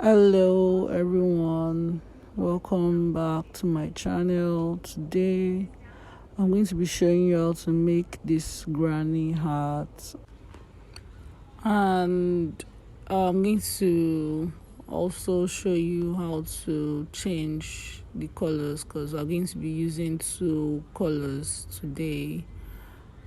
Hello everyone, welcome back to my channel. Today I'm going to be showing you how to make this granny hat, and I'm going to also show you how to change the colors because we're going to be using two colors today.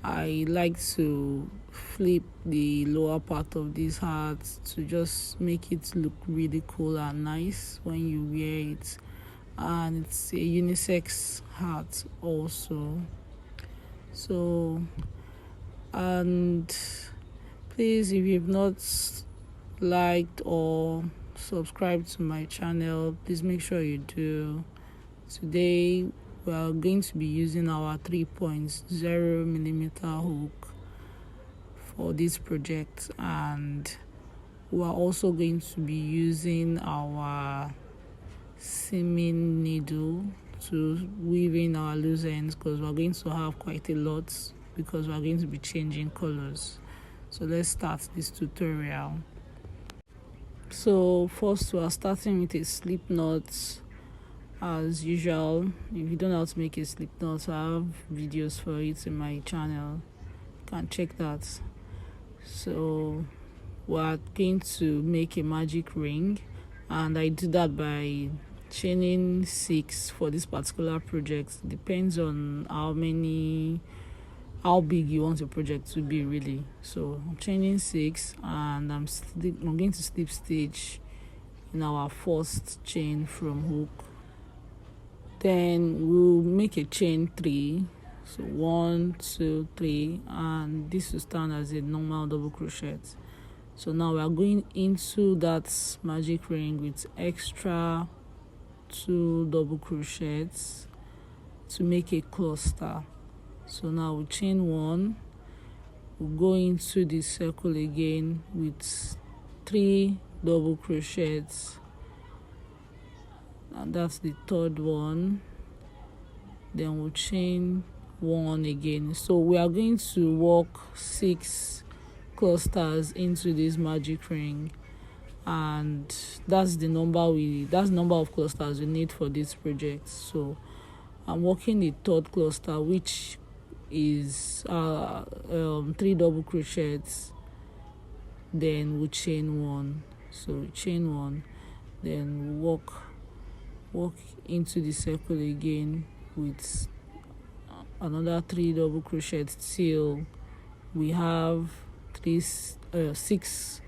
I like to flip the lower part of this hat to just make it look really cool and nice when you wear it, and it's a unisex hat also. So, and please, if you've not liked or subscribed to my channel, please make sure you do. Today we are going to be using our 3.0 millimeter hook for this project, and we are also going to be using our seaming needle to weave in our loose ends because we're going to have quite a lot because we're going to be changing colors. So let's start this tutorial. So first we are starting with a slip knot. As usual, if you don't know how to make a slip knot, I have videos for it in my channel. You can check that. So we're going to make a magic ring, and I do that by chaining 6 for this particular project. Depends on how big you want your project to be, really. So I'm chaining 6, and I'm going to slip stitch in our first chain from hook. Then we'll make a chain 3, so 1 2 3, and this will stand as a normal double crochet. So now we are going into that magic ring with extra 2 double crochets to make a cluster. So now we chain 1, we'll go into the circle again with 3 double crochets, and that's the third one. Then we'll chain 1 again. So we are going to work 6 clusters into this magic ring, and that's the number of clusters we need for this project. So I'm working the third cluster, which is 3 double crochets. Then we'll chain 1. So chain 1, then walk into the circle again with another 3 double crochets till we have 6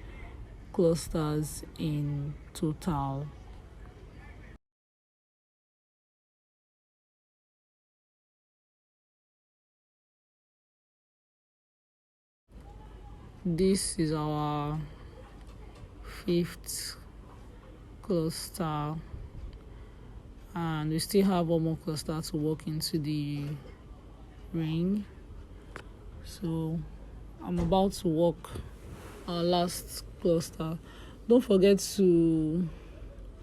clusters in total. This is our 5th cluster, and we still have one more cluster to work into the ring. So I'm about to work our last cluster. Don't forget to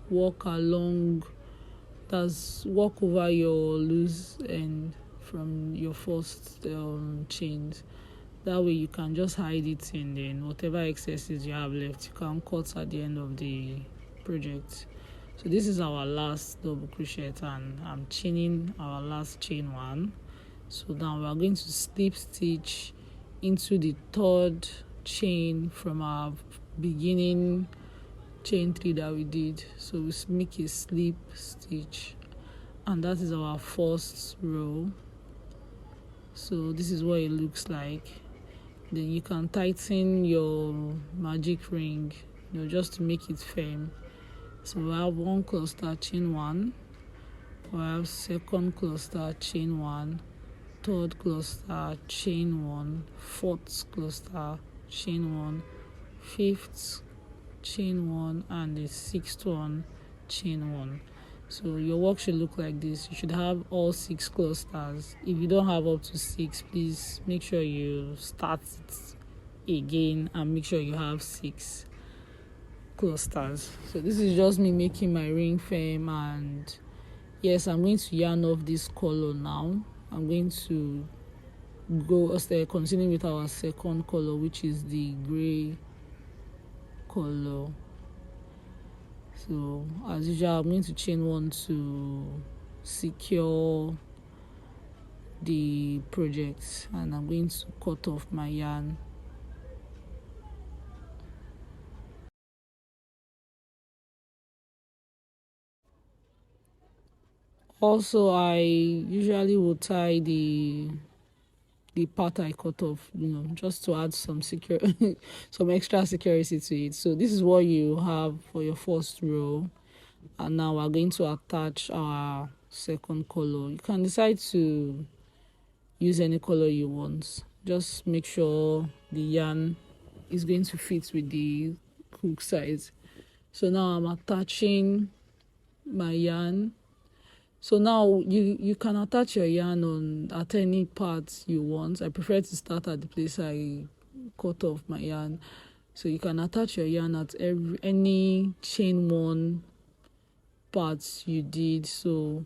walk over your loose end from your first chains. That way you can just hide it, and then whatever excesses you have left you can cut at the end of the project. So this is our last double crochet, and I'm chaining our last chain 1. So now we are going to slip stitch into the third chain from our beginning chain 3 that we did. So we make a slip stitch, and that is our first row. So this is what it looks like. Then you can tighten your magic ring, just to make it firm. So we have 1 cluster, chain 1, we have 2nd cluster, chain 1, 3rd cluster, chain 1, 4th cluster, chain 1, 5th chain 1, and the 6th one, chain 1. So your work should look like this. You should have all 6 clusters. If you don't have up to 6, please make sure you start it again and make sure you have 6 clusters. So this is just me making my ring firm, and yes, I'm going to yarn off this color now. I'm going to continue with our 2nd color, which is the gray color. So as usual, I'm going to chain one to secure the project, and I'm going to cut off my yarn. Also, I usually will tie the part I cut off, just to add some some extra security to it. So this is what you have for your first row, and now we're going to attach our second color. You can decide to use any color you want. Just make sure the yarn is going to fit with the hook size. So now I'm attaching my yarn. So now you can attach your yarn on at any part you want. I prefer to start at the place I cut off my yarn. So you can attach your yarn at any chain one parts you did. So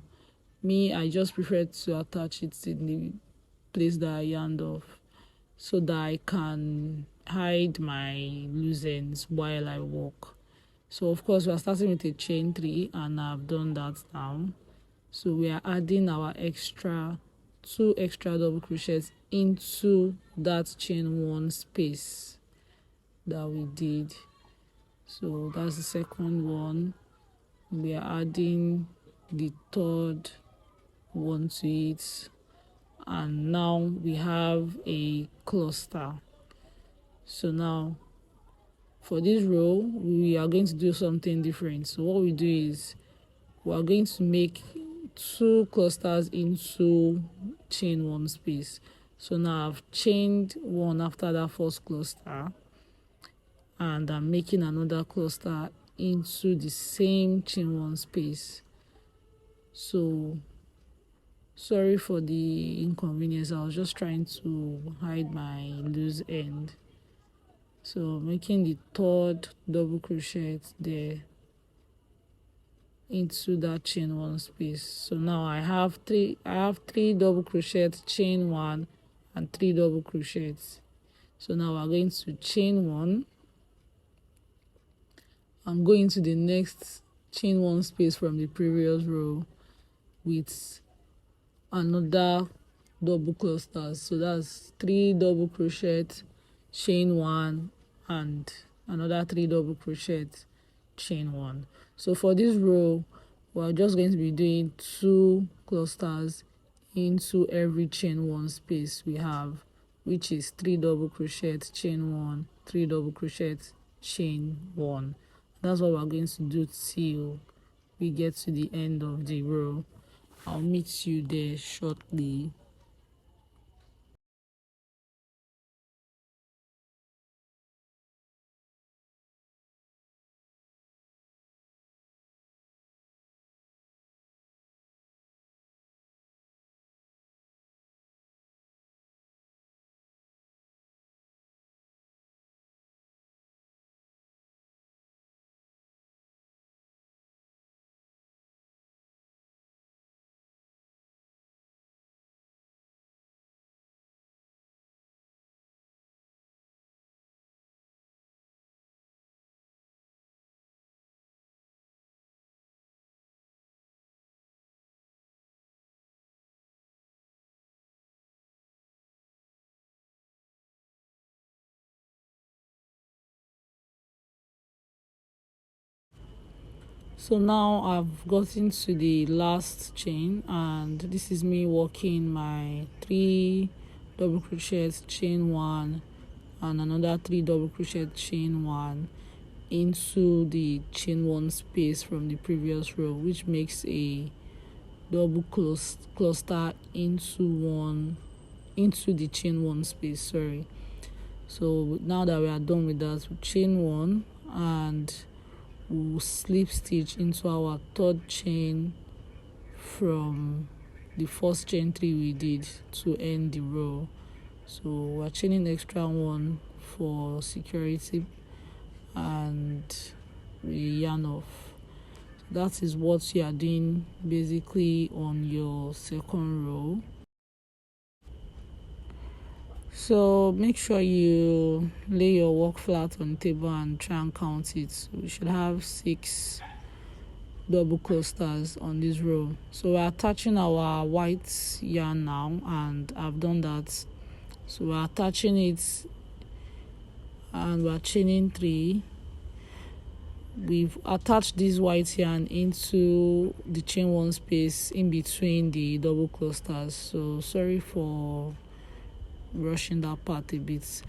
me, I just prefer to attach it in the place that I yarned off, so that I can hide my loose ends while I work. So of course we're starting with a chain 3, and I've done that now. So we are adding our two extra double crochets into that chain 1 space that we did. So that's the second one. We are adding the third one to it, and now we have a cluster. So now for this row we are going to do something different. So what we do is we are going to make 2 clusters into chain 1 space. So now I've chained 1 after that first cluster, and I'm making another cluster into the same chain 1 space. So sorry for the inconvenience, I was just trying to hide my loose end. So making the third double crochet there into that chain 1 space. So now I have three double crochets, chain 1, and 3 double crochets. So now we're going to chain 1 and go into the next chain 1 space from the previous row with another double clusters. So that's 3 double crochets, chain 1, and another 3 double crochets, chain 1. So for this row we're just going to be doing 2 clusters into every chain 1 space we have, which is 3 double crochets, chain 1, 3 double crochets, chain 1. That's what we're going to do till we get to the end of the row. I'll meet you there shortly. So now I've gotten to the last chain, and this is me working my 3 double crochets, chain 1, and another 3 double crochet, chain 1 into the chain 1 space from the previous row, which makes a double cluster into the chain 1 space. Sorry. So now that we are done with that, we chain 1 and we'll slip stitch into our third chain from the first chain 3 we did to end the row. So we're chaining extra 1 for security, and we yarn off. That is what you are doing basically on your second row. So make sure you lay your work flat on the table and try and count it. So we should have 6 double clusters on this row. So we're attaching our white yarn now, and I've done that. So we're attaching it and we're chaining 3. We've attached this white yarn into the chain 1 space in between the double clusters. So sorry for rushing that part a bit.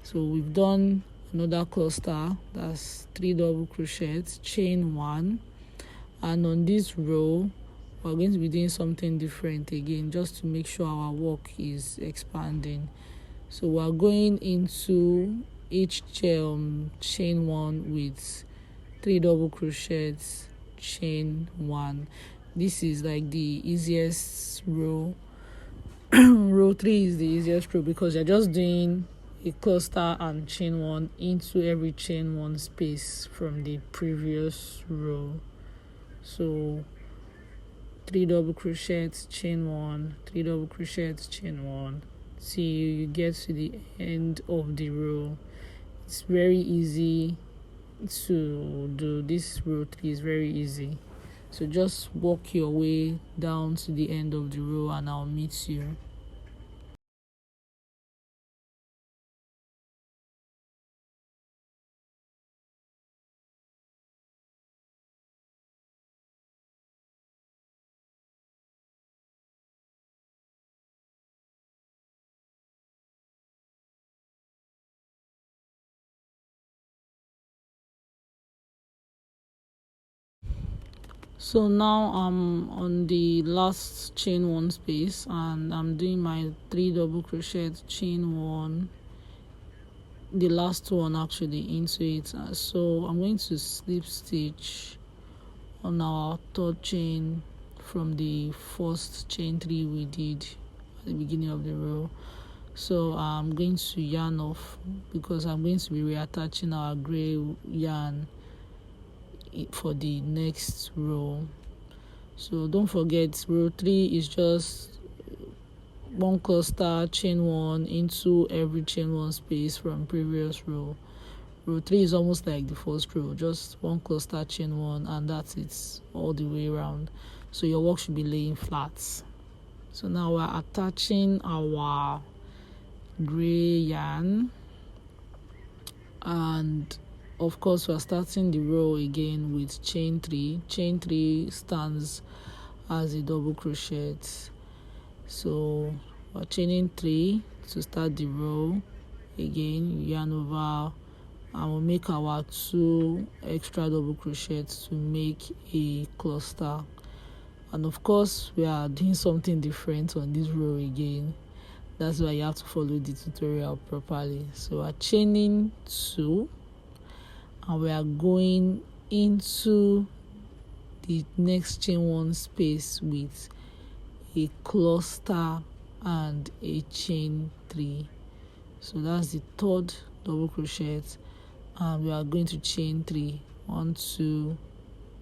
So we've done another cluster, that's 3 double crochets, chain 1, and on this row we're going to be doing something different again, just to make sure our work is expanding. So we're going into each chain 1 with 3 double crochets, chain 1. This is like the easiest row. Row 3 is the easiest row because you're just doing a cluster and chain 1 into every chain 1 space from the previous row. So 3 double crochets, chain 1, 3 double crochets, chain 1, till you get to the end of the row. It's very easy to do. This row 3 is very easy. So just walk your way down to the end of the row and I'll meet you. So now I'm on the last chain 1 space and I'm doing my 3 double crochet, chain 1, the last one actually, into it. So I'm going to slip stitch on our 3rd chain from the first chain 3 we did at the beginning of the row. So I'm going to yarn off because I'm going to be reattaching our gray yarn for the next row. So don't forget, row 3 is just 1 cluster, chain 1 into every chain 1 space from previous row. Row 3 is almost like the first row, just 1 cluster, chain 1, and that's it all the way around. So your work should be laying flat. So now we're attaching our gray yarn, and of course we're starting the row again with chain 3. Chain 3 stands as a double crochet. So we're chaining 3 to start the row. Again, yarn over and we'll make our 2 extra double crochets to make a cluster. And of course we are doing something different on this row again. That's why you have to follow the tutorial properly. So we're chaining 2 and we are going into the next chain 1 space with a cluster and a chain 3. So that's the 3rd double crochet, and we are going to chain 3, 1 2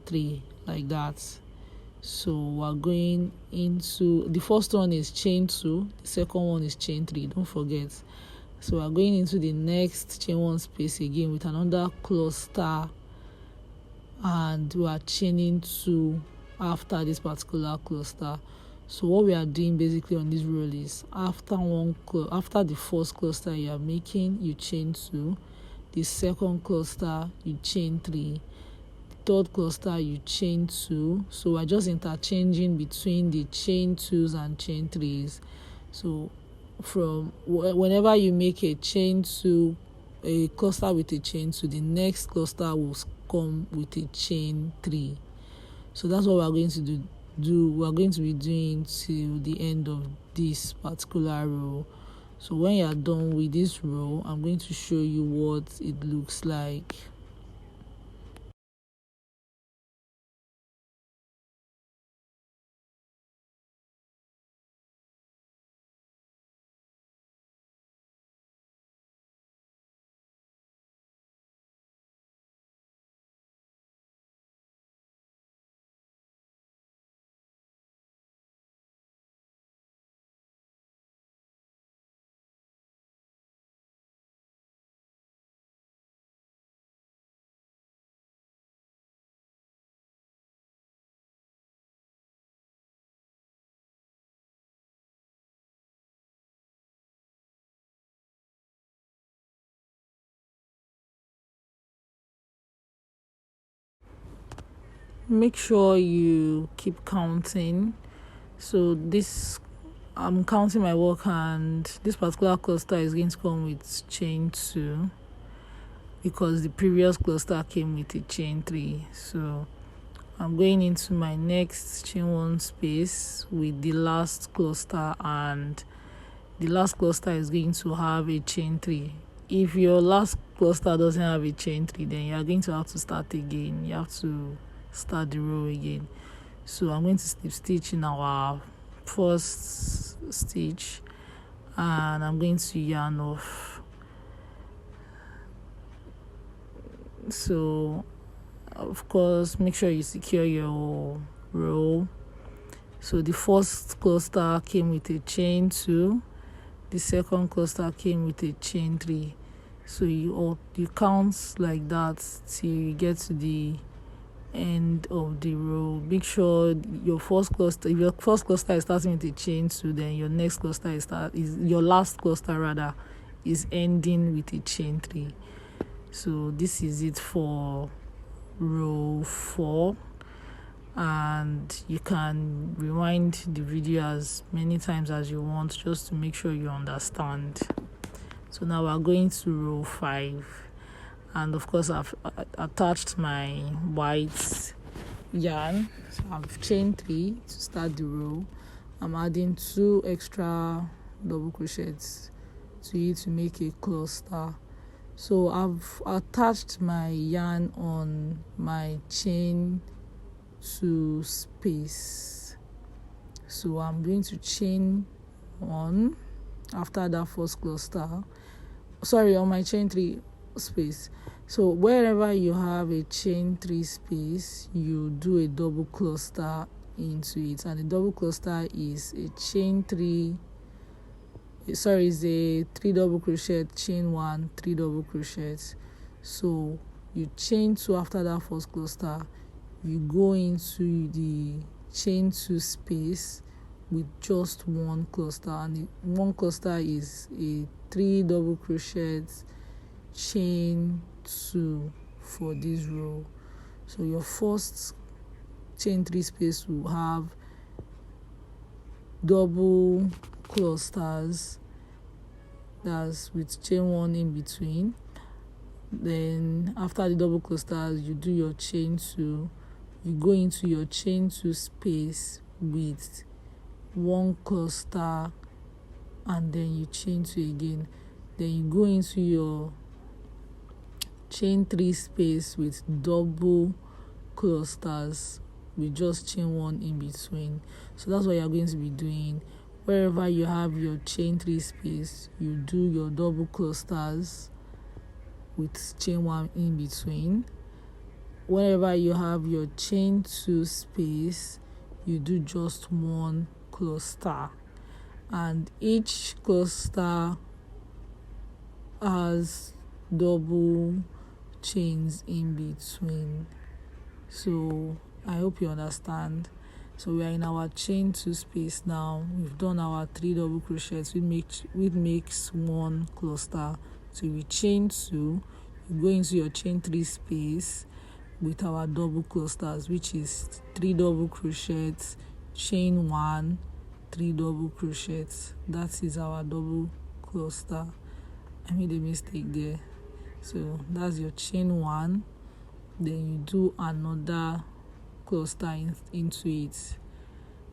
3, like that. So we're going into the first one is chain 2, the second one is chain 3, don't forget. So we're going into the next chain 1 space again with another cluster, and we are chaining 2 after this particular cluster. So what we are doing basically on this row is after the first cluster you are making, you chain 2, the second cluster you chain 3, the 3rd cluster you chain 2. So we're just interchanging between the chain 2s and chain 3s. So from whenever you make a chain 2, a cluster with a chain 2, the next cluster will come with a chain 3. So that's what we're going to do. We're going to be doing till the end of this particular row. So when you're done with this row, I'm going to show you what it looks like. make sure you keep counting. So this, I'm counting my work, and this particular cluster is going to come with chain 2 because the previous cluster came with a chain 3. So I'm going into my next chain 1 space with the last cluster, and the last cluster is going to have a chain 3. If your last cluster doesn't have a chain 3, then you are going to have to start again. You have to start the row again. So I'm going to slip stitch in our first stitch, and I'm going to yarn off. So of course, make sure you secure your row. So the first cluster came with a chain 2, the second cluster came with a chain 3. So you count like that till you get to the end of the row. Make sure your first cluster, if your first cluster is starting with a chain 2, then your next cluster is your last cluster rather is ending with a chain 3. So this is it for row 4, and you can rewind the video as many times as you want just to make sure you understand. So now we're going to row 5, and of course I've attached my white yarn. So I've chained 3 to start the row. I'm adding 2 extra double crochets to it to make a cluster. So I've attached my yarn on my chain 2 space. So I'm going to chain 1 after that first cluster, on my chain 3 space. So wherever you have a chain 3 space, you do a double cluster into it, and the double cluster is a chain 3, is a 3 double crochet, chain 1, 3 double crochets. So you chain 2 after that first cluster, you go into the chain 2 space with just 1 cluster, and the 1 cluster is a 3 double crochets, chain 2 for this row. So your first chain 3 space will have double clusters, that's with chain 1 in between. Then after the double clusters, you do your chain 2, you go into your chain 2 space with 1 cluster, and then you chain 2 again. Then you go into your chain 3 space with double clusters with just chain 1 in between. So that's what you're going to be doing. Wherever you have your chain 3 space, you do your double clusters with chain 1 in between. Wherever you have your chain 2 space, you do just 1 cluster, and each cluster has double chains in between. So I hope you understand. So we are in our chain 2 space now. We've done our 3 double crochets, which makes 1 cluster. So we chain 2, you go into your chain 3 space with our double clusters, which is 3 double crochets, chain 1, 3 double crochets. That is our double cluster. I made a mistake there. So that's your chain 1, then you do another cluster into it.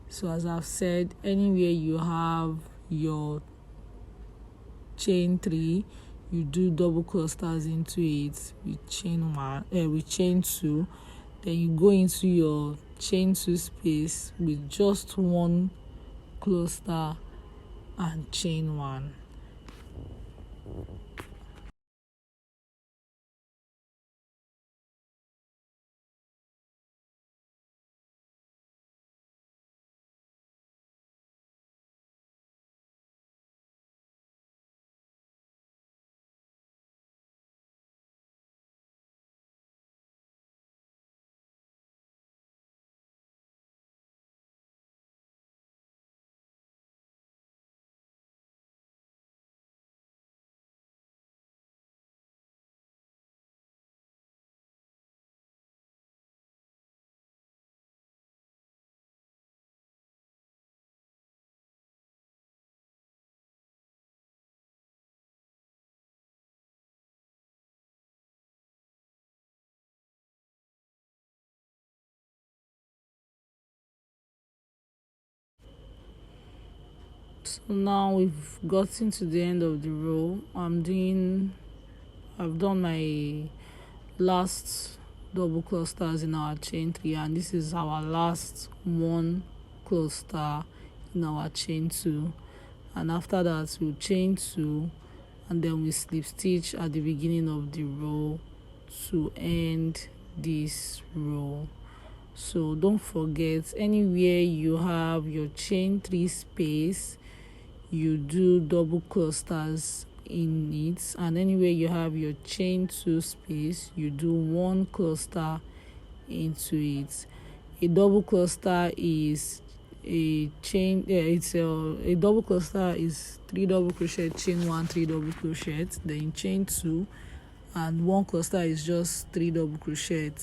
So as I've said, anywhere you have your chain 3, you do double clusters into it with chain 2. Then you go into your chain 2 space with just 1 cluster and chain 1. So now we've gotten to the end of the row. I've done my last double clusters in our chain 3, and this is our last one cluster in our chain 2, and after that we'll chain 2 and then we slip stitch at the beginning of the row to end this row. So don't forget, anywhere you have your chain 3 space, you do double clusters in it, and anywhere you have your chain 2 space, you do 1 cluster into it. A double cluster is a double cluster is 3 double crochet, chain 1, 3 double crochet, then chain 2, and 1 cluster is just 3 double crochet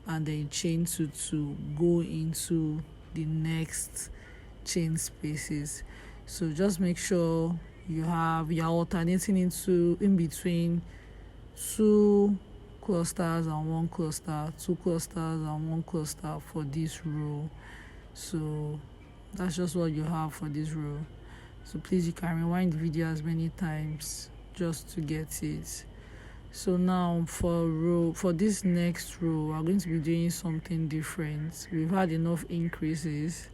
and then chain 2 to go into the next chain spaces. So just make sure you're alternating in between 2 clusters and 1 cluster, 2 clusters and 1 cluster for this row. So that's just what you have for this row. So please, you can rewind the video as many times just to get it. So now for this next row, we're going to be doing something different. We've had enough increases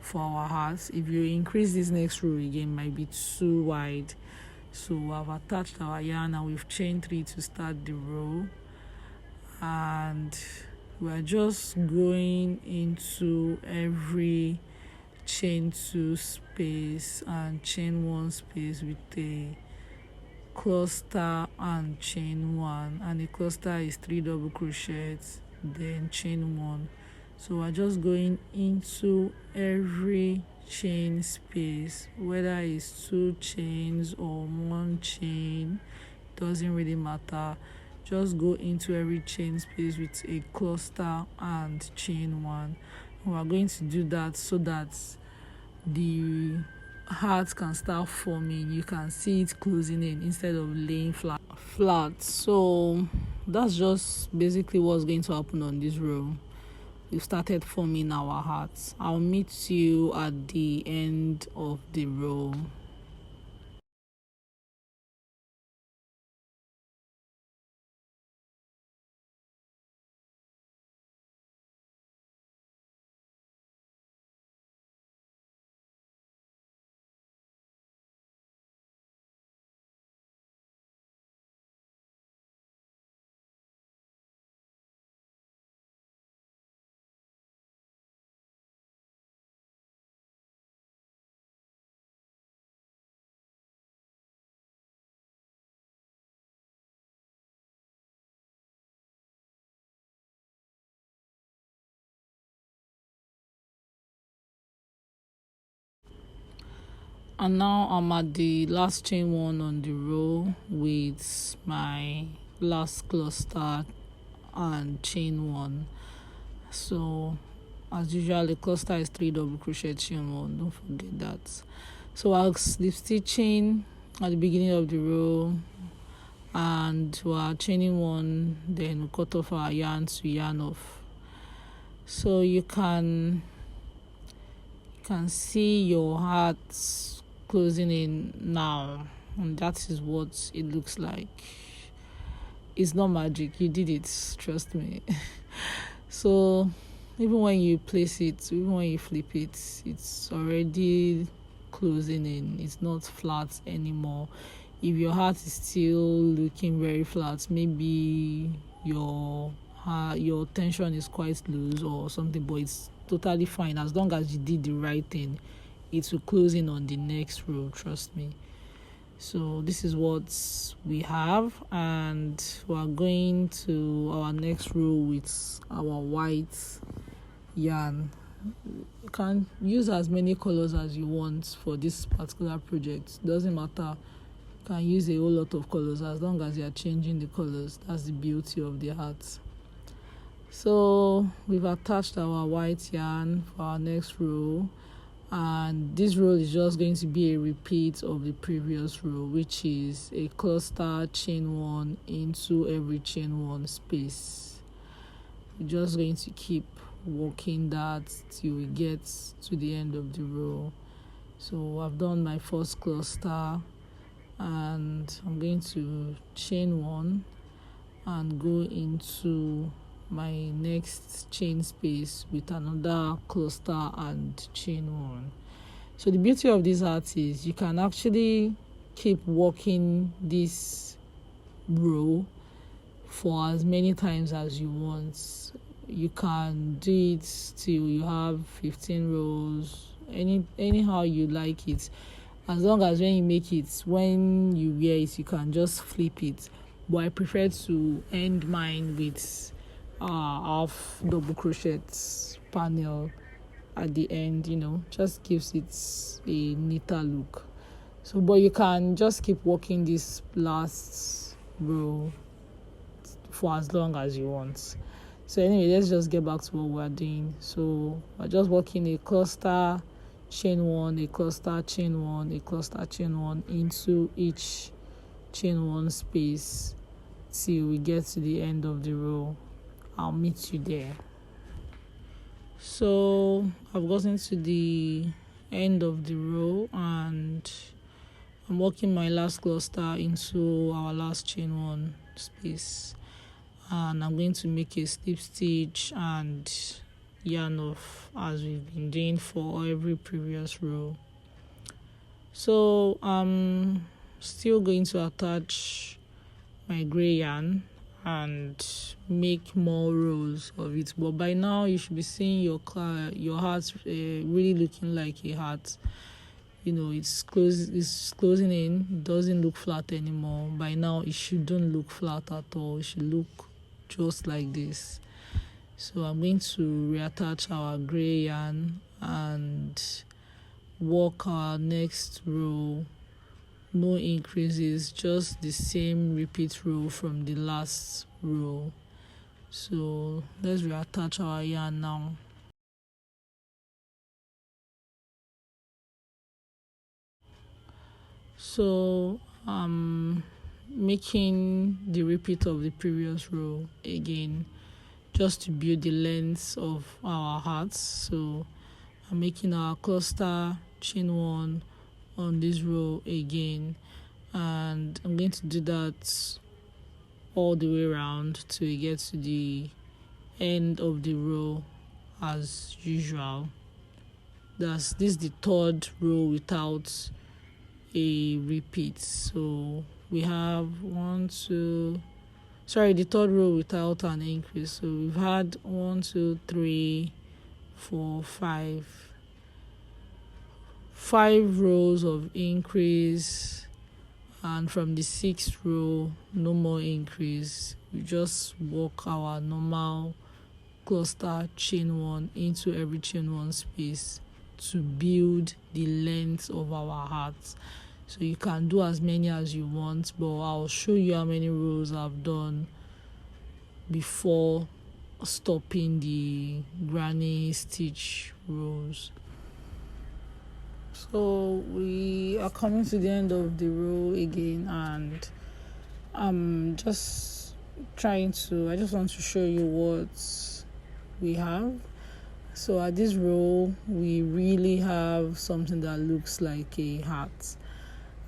for our hearts. If you increase this next row again, it might be too wide. So I've attached our yarn and we've chained 3 to start the row, and we're just going into every chain 2 space and chain 1 space with a cluster and chain 1, and a cluster is 3 double crochets, then chain 1. So we're just going into every chain space, whether it's 2 chains or 1 chain, doesn't really matter. Just go into every chain space with a cluster and chain 1. And we're going to do that so that the heart can start forming. You can see it closing in instead of laying flat. So that's just basically what's going to happen on this row. We've started forming our hearts. I'll meet you at the end of the row. And now I'm at the last chain 1 on the row with my last cluster and chain 1. So as usual, the cluster is 3 double crochet, chain 1, don't forget that. So I'll slip stitching at the beginning of the row, and we're chaining 1, then we cut off our yarn to yarn off. So you can see your heart closing in now, and that is what it looks like. It's not magic, you did it, trust me. So even when you place it, even when you flip it, it's already closing in. It's not flat anymore. If your heart is still looking very flat, maybe your tension is quite loose or something, but it's totally fine. As long as you did the right thing, it will close in on the next row, trust me. So this is what we have, and we're going to our next row with our white yarn. You can use as many colors as you want for this particular project, doesn't matter. You can use a whole lot of colors as long as you are changing the colors. That's the beauty of the heart. So we've attached our white yarn for our next row, and this row is just going to be a repeat of the previous row, which is a cluster, chain 1 into every chain 1 space. We're just going to keep working that till we get to the end of the row. So I've done my first cluster, and I'm going to chain 1 and go into my next chain space with another cluster and chain 1. So the beauty of this art is you can actually keep working this row for as many times as you want. You can do it till you have 15 rows, anyhow you like it, as long as when you make it, when you wear it, you can just flip it. But I prefer to end mine with half double crochet panel at the end, just gives it a neater look. So but you can just keep working this last row for as long as you want. So anyway, let's just get back to what we're doing. So we're just working a cluster, chain 1, a cluster, chain 1, a cluster, chain 1 into each chain 1 space till we get to the end of the row. I'll meet you there. So I've gotten to the end of the row and I'm working my last cluster into our last chain 1 space, and I'm going to make a slip stitch and yarn off as we've been doing for every previous row. So I'm still going to attach my gray yarn and make more rows of it, but by now you should be seeing your heart really looking like a heart. It's closing in. It doesn't look flat anymore. By now it shouldn't look flat at all. It should look just like this. So I'm going to reattach our gray yarn and work our next row. No increases, just the same repeat row from the last row. So let's reattach our yarn now. So I'm making the repeat of the previous row again, just to build the length of our hearts. So I'm making our cluster, chain 1 on this row again, and I'm going to do that all the way around till we get to the end of the row as usual. This is the third row without a repeat. So we have the third row without an increase. So we've had 1, 2, 3, 4, 5 rows of increase, and from the 6th row no more increase. We just work our normal cluster, chain 1 into every chain 1 space to build the length of our hearts. So you can do as many as you want, but I'll show you how many rows I've done before stopping the granny stitch rows. So we are coming to the end of the row again, and I'm just I just want to show you what we have. So at this row we really have something that looks like a hat,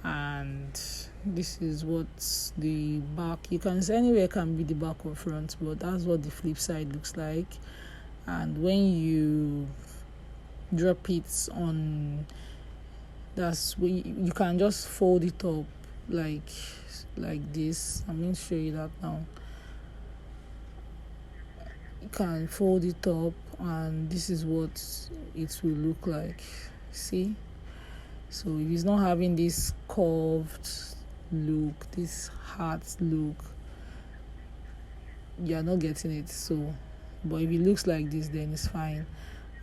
and this is what the back, you can say anywhere can be the back or front, but that's what the flip side looks like. And when you drop it on, that's when you can just fold it up like this. I'm going to show you that now. You can fold it up and this is what it will look like. See? So if it's not having this curved look, this heart look, you're not getting it. So but if it looks like this, then it's fine,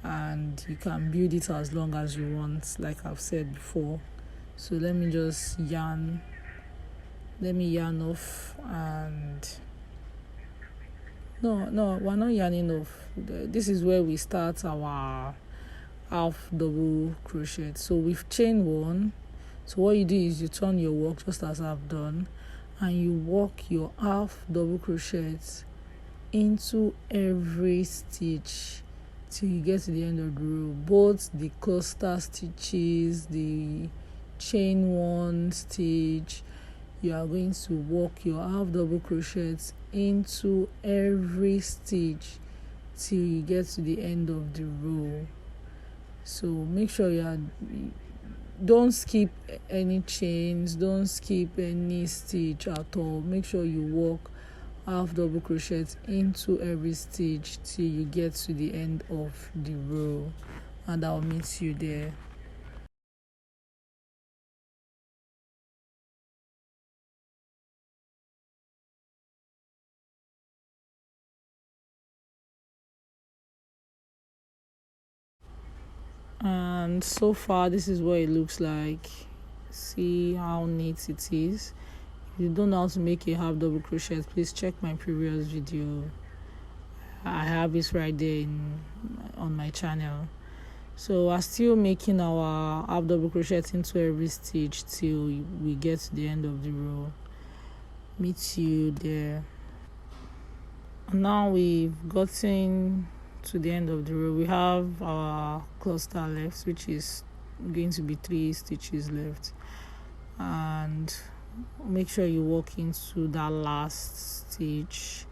and you can build it as long as you want, like I've said before. So let me yarn off, and no, we're not yarning off. This is where we start our half double crochet. So we've chained 1. So what you do is you turn your work just as I've done, and you work your half double crochet into every stitch till you get to the end of the row. Both the cluster stitches, the chain one stitch, you are going to work your half double crochets into every stitch till you get to the end of the row. So make sure don't skip any chains, don't skip any stitch at all. Make sure you work half double crochets into every stitch till you get to the end of the row, and I'll meet you there. And so far this is what it looks like. See how neat it is. If you don't know how to make a half double crochet, please check my previous video. I have it right there on my channel. So we're still making our half double crochet into every stitch till we get to the end of the row. Meet you there. Now we've gotten to the end of the row. We have our cluster left, which is going to be 3 stitches left, and make sure you work into that last stitch.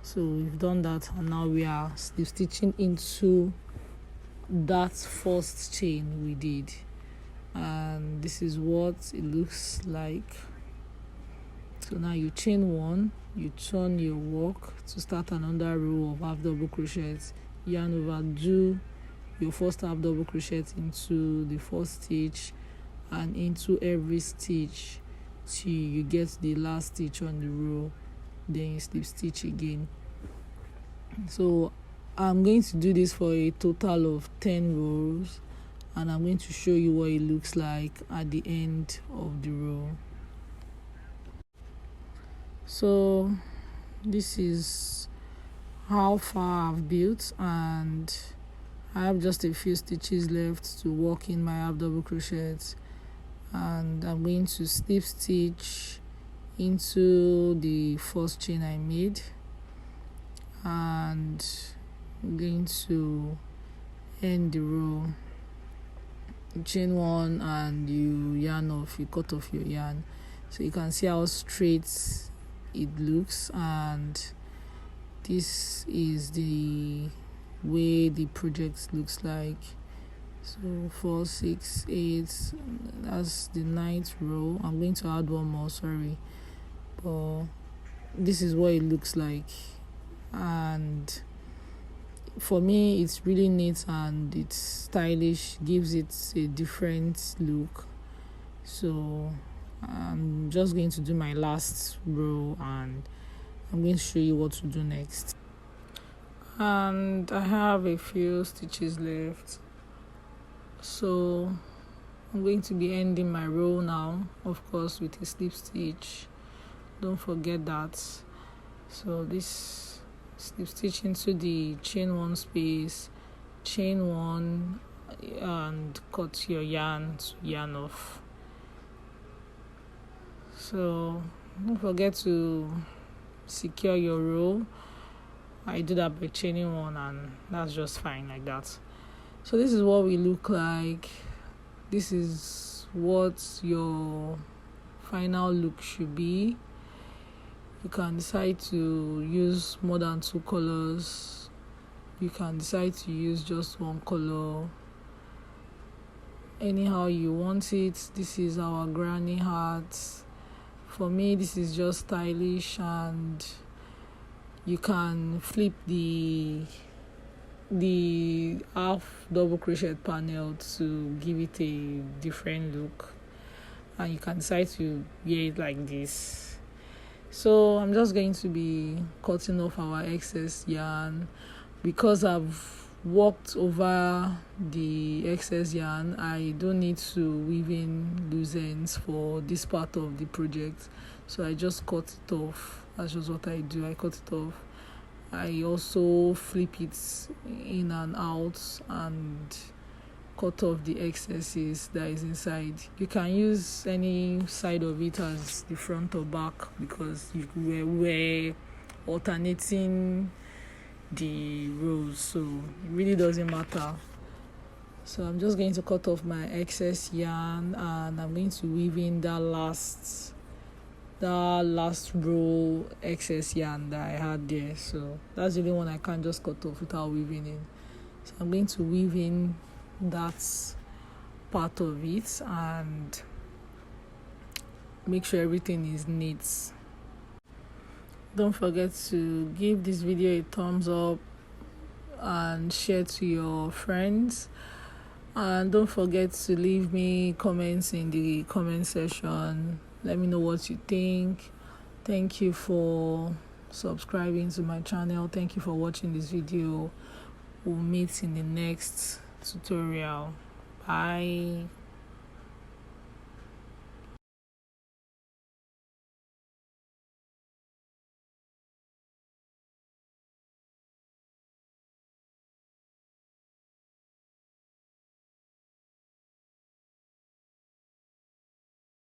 So we've done that, and now we are slip stitching into that first chain we did, and this is what it looks like. So now you chain one, you turn your work to start another row of half double crochets, yarn over, do your first half double crochet into the first stitch and into every stitch till you get the last stitch on the row, then you slip stitch again. So I'm going to do this for a total of 10 rows, and I'm going to show you what it looks like at the end of the row. So this is how far I've built, and I have just a few stitches left to work in my half double crochets, and I'm going to slip stitch into the first chain I made, and I'm going to end the row. You chain one and you cut off your yarn, so you can see how straight it looks, and this is the way the project looks like. So 4, 6, 8, that's the 9th row. I'm going to add one more, sorry, but this is what it looks like, and for me it's really neat and it's stylish, gives it a different look. So I'm just going to do my last row, and I'm going to show you what to do next. And I have a few stitches left, so I'm going to be ending my row now, of course with a slip stitch, don't forget that. So this slip stitch into the chain one space, chain one, and cut your yarn to yarn off. So don't forget to secure your row. I do that by chaining one, and that's just fine like that. So this is what we look like. This is what your final look should be. You can decide to use more than 2 colors. You can decide to use just one color, anyhow you want it. This is our granny hat. For me, this is just stylish, and you can flip the half double crochet panel to give it a different look, and you can decide to wear it like this. So I'm just going to be cutting off our excess yarn. Because I've worked over the excess yarn, I don't need to weave in loose ends for this part of the project, so I just cut it off. That's just what I do. I cut it off. I also flip it in and out and cut off the excesses that is inside. You can use any side of it as the front or back, because we're alternating the rows, so it really doesn't matter. So I'm just going to cut off my excess yarn, and I'm going to weave in that last row excess yarn that I had there. So that's the only one I can't just cut off without weaving in. So I'm going to weave in that part of it and make sure everything is neat. Don't forget to give this video a thumbs up and share to your friends, and don't forget to leave me comments in the comment section. Let me know what you think. Thank you for subscribing to my channel. Thank you for watching this video. We'll meet in the next tutorial. Bye.